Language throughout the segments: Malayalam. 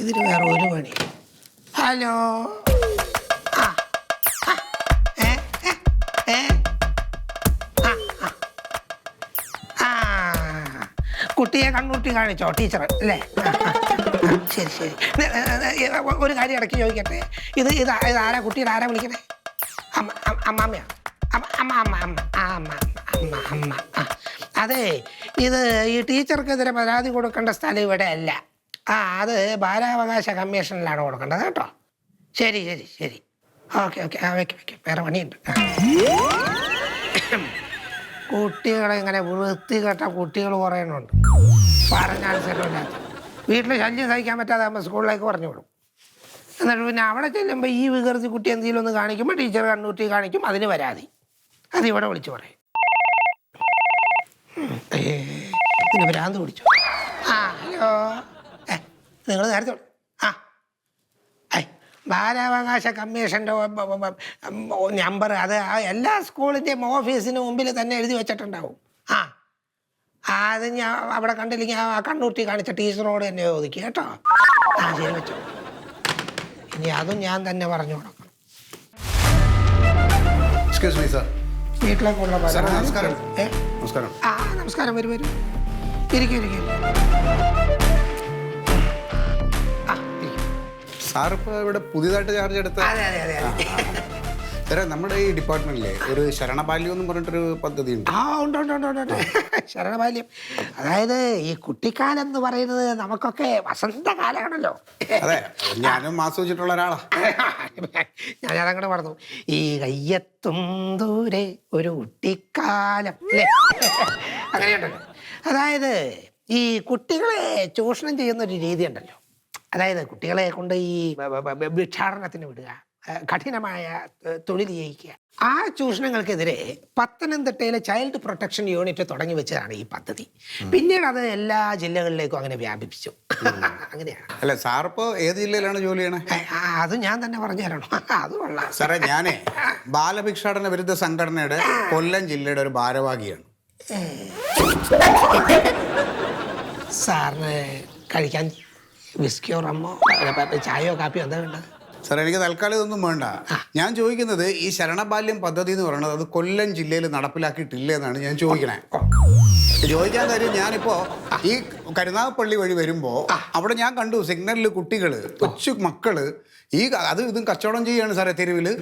ഇതിന് വേറെ ഒരു പണി. ഹലോ. ആ ആ, ഏ ഏ ഏ ആ ആ ആ കുട്ടിയെ കണ്ണൂട്ടി കാണിച്ചോ ടീച്ചർ അല്ലേ? ശരി ശരി. ഒരു കാര്യം ഇടയ്ക്ക് ചോദിക്കട്ടെ, ഇത് ആരാ കുട്ടിയുടെ ആരാ വിളിക്കണേ? അമ്മാമ്മയാ? അമ്മ അമ്മ അമ്മ ആ അമ്മ അമ്മ അമ്മ ആ അതെ, ഇത് ഈ ടീച്ചർക്കെതിരെ പരാതി കൊടുക്കേണ്ട സ്ഥലം ഇവിടെ അല്ല. അത് ബാലാവകാശ കമ്മീഷനിലാണ് കൊടുക്കേണ്ടത് കേട്ടോ. ശരി ശരി ശരി. Okay okay. വെക്കാം. വേറെ പണിയുണ്ട്. കുട്ടികളെ ഇങ്ങനെ വൃത്തികെട്ട കുട്ടികൾ കുറയുന്നുണ്ട്. പറഞ്ഞാൽ ശരിയല്ലാത്ത വീട്ടിൽ ശല്യം സഹിക്കാൻ പറ്റാതെ ആകുമ്പോൾ സ്കൂളിലേക്ക് പറഞ്ഞു വിടും. എന്നിട്ട് പിന്നെ അവിടെ ചെല്ലുമ്പോൾ ഈ വികൃതി കുട്ടി എന്തെങ്കിലും ഒന്ന് കാണിക്കുമ്പോൾ ടീച്ചർ കണ്ണൂറ്റി കാണിക്കും, അതിന് പരാതി. അതിവിടെ വിളിച്ചു പറയും. പിന്നെ ഭ്രാന്ത് പിടിച്ചു. ആ ഹലോ. നിങ്ങൾ നേരത്തെ ബാലാവകാശ കമ്മീഷൻ്റെ നമ്പർ അത് എല്ലാ സ്കൂളിൻ്റെയും ഓഫീസിന് മുമ്പിൽ തന്നെ എഴുതി വെച്ചിട്ടുണ്ടാവും. അത് ഞാൻ അവിടെ കണ്ടില്ലെങ്കിൽ ആ കണ്ണൂറ്റി കാണിച്ച ടീച്ചറോട് തന്നെ ചോദിക്കുക കേട്ടോ. ശരി വെച്ചോ. ഇനി അതും ഞാൻ തന്നെ പറഞ്ഞു കൊടുക്കണം. വീട്ടിലേക്കുള്ള നമസ്കാരം. നമസ്കാരം. വരൂ. ഇരിക്കും. സാർ ഇപ്പോൾ ഇവിടെ പുതിയതായിട്ട് ചാർജ് എടുത്ത സാറേ, നമ്മുടെ ഈ ഡിപ്പാർട്ട്മെന്റിലെ ഒരു ശരണബാല്യം എന്ന് പറഞ്ഞിട്ടൊരു പദ്ധതി ഉണ്ട്. ഉണ്ട്. ശരണബാല്യം അതായത് ഈ കുട്ടിക്കാലം എന്ന് പറയുന്നത് നമുക്കൊക്കെ വസന്തകാലമാണല്ലോ. അതെ, ഞാനും ആസ്വദിച്ചിട്ടുള്ള ഒരാളാ. ഞാനതങ്ങോട്ട് പറഞ്ഞു. ഈ കയ്യെത്തും ദൂരെ ഒരു കുട്ടിക്കാലം അല്ലേ, അങ്ങനെയുണ്ടല്ലോ. അതായത് ഈ കുട്ടികളെ ചൂഷണം ചെയ്യുന്ന ഒരു രീതി ഉണ്ടല്ലോ. അതായത് കുട്ടികളെ കൊണ്ട് ഈ ഭിക്ഷാടനത്തിന് വിടുക, കഠിനമായ തൊഴിൽ ചെയ്യിക്കുക. ആ ചൂഷണങ്ങൾക്കെതിരെ പത്തനംതിട്ടയിലെ ചൈൽഡ് പ്രൊട്ടക്ഷൻ യൂണിറ്റ് തുടങ്ങി വെച്ചതാണ് ഈ പദ്ധതി. പിന്നീട് അത് എല്ലാ ജില്ലകളിലേക്കും അങ്ങനെ വ്യാപിപ്പിച്ചു. അങ്ങനെയാണ്. അല്ല, സാർ ഇപ്പോൾ ഏത് ജില്ലയിലാണ് ജോലി ചെയ്യണേ? അത് ഞാൻ തന്നെ പറഞ്ഞു തരണം. അത് കൊള്ളാം സാറേ. ഞാനേ ബാലഭിക്ഷാടന വിരുദ്ധ സംഘടനയുടെ കൊല്ലം ജില്ലയുടെ ഒരു ഭാരവാഹിയാണ്. സാറിന് കഴിക്കാൻ വിസ്കിയോ റമ്മോ ചായയോ കാപ്പിയോ എന്താ വേണ്ടത്? സാർ, എനിക്ക് തൽക്കാലം ഇതൊന്നും വേണ്ട. ഞാൻ ചോദിക്കുന്നത് ഈ ശരണബാല്യം പദ്ധതി എന്ന് പറയുന്നത് അത് കൊല്ലം ജില്ലയിൽ നടപ്പിലാക്കിയിട്ടില്ല എന്നാണ് ഞാൻ ചോദിക്കണേ. ചോദിക്കാൻ കാര്യം, ഞാനിപ്പോ ഈ കരുനാഗപ്പള്ളി വഴി വരുമ്പോ അവിടെ ഞാൻ കണ്ടു സിഗ്നലിൽ കുട്ടികള്, കൊച്ചു മക്കള് ഇതും കച്ചവടം ചെയ്യാണ് സാറേ തെരുവില്.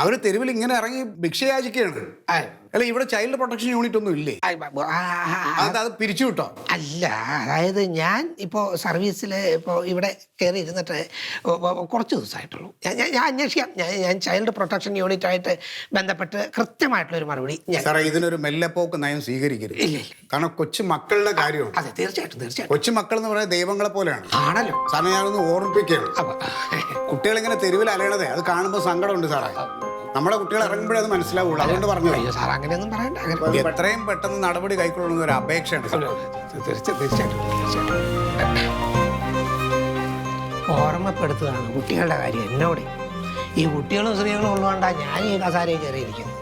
അവര് തെരുവിൽ ഇങ്ങനെ ഇറങ്ങി ഭിക്ഷയാചിക്കുകയാണ്. അല്ല, ഇവിടെ ചൈൽഡ് പ്രൊട്ടക്ഷൻ യൂണിറ്റ് ഒന്നും ഇല്ലേ? അത് പിരിച്ചു വിട്ടോ? അല്ല, അതായത് ഞാൻ ഇപ്പോൾ സർവീസിൽ ഇപ്പോൾ ഇവിടെ കയറി ഇരുന്നിട്ട് കുറച്ച് ദിവസമായിട്ടുള്ളൂ. ഞാൻ അന്വേഷിക്കാം. ഞാൻ ചൈൽഡ് പ്രൊട്ടക്ഷൻ യൂണിറ്റായിട്ട് ബന്ധപ്പെട്ട് കൃത്യമായിട്ടുള്ളൊരു മറുപടി. സാറേ, ഇതിനൊരു മെല്ലെപ്പോക്ക് നയം സ്വീകരിക്കരുത്. ഇല്ല. കാരണം കൊച്ചു മക്കളുടെ കാര്യമാണ്. അതെ, തീർച്ചയായിട്ടും. കൊച്ചു മക്കൾ എന്ന് പറയുന്നത് ദൈവങ്ങളെ പോലെയാണ്. ആണല്ലോ. സാറിന് ഞാനൊന്ന് ഓർമ്മിപ്പിക്കുകയാണ്. കുട്ടികളിങ്ങനെ തെരുവിൽ അലയണതേ അത് കാണുമ്പോൾ സങ്കടമുണ്ട് സാറേ. നമ്മുടെ കുട്ടികൾ ഇറങ്ങുമ്പോഴേ അത് മനസ്സിലാവുള്ളൂ. അതുകൊണ്ട് പറഞ്ഞു. സാർ അങ്ങനെയൊന്നും പറയണ്ട. എത്രയും പെട്ടെന്ന് നടപടി കൈക്കൊള്ളുന്ന ഒരു അപേക്ഷയാണ്. തീർച്ചയായിട്ടും ഓർമ്മപ്പെടുത്തുകയാണ് കുട്ടികളുടെ കാര്യം എന്നോട്. ഈ കുട്ടികളും സ്ത്രീകളും ഉള്ളതുകൊണ്ടാണ് ഞാൻ ഈ കസാരയിൽ കയറിയിരിക്കുന്നത്.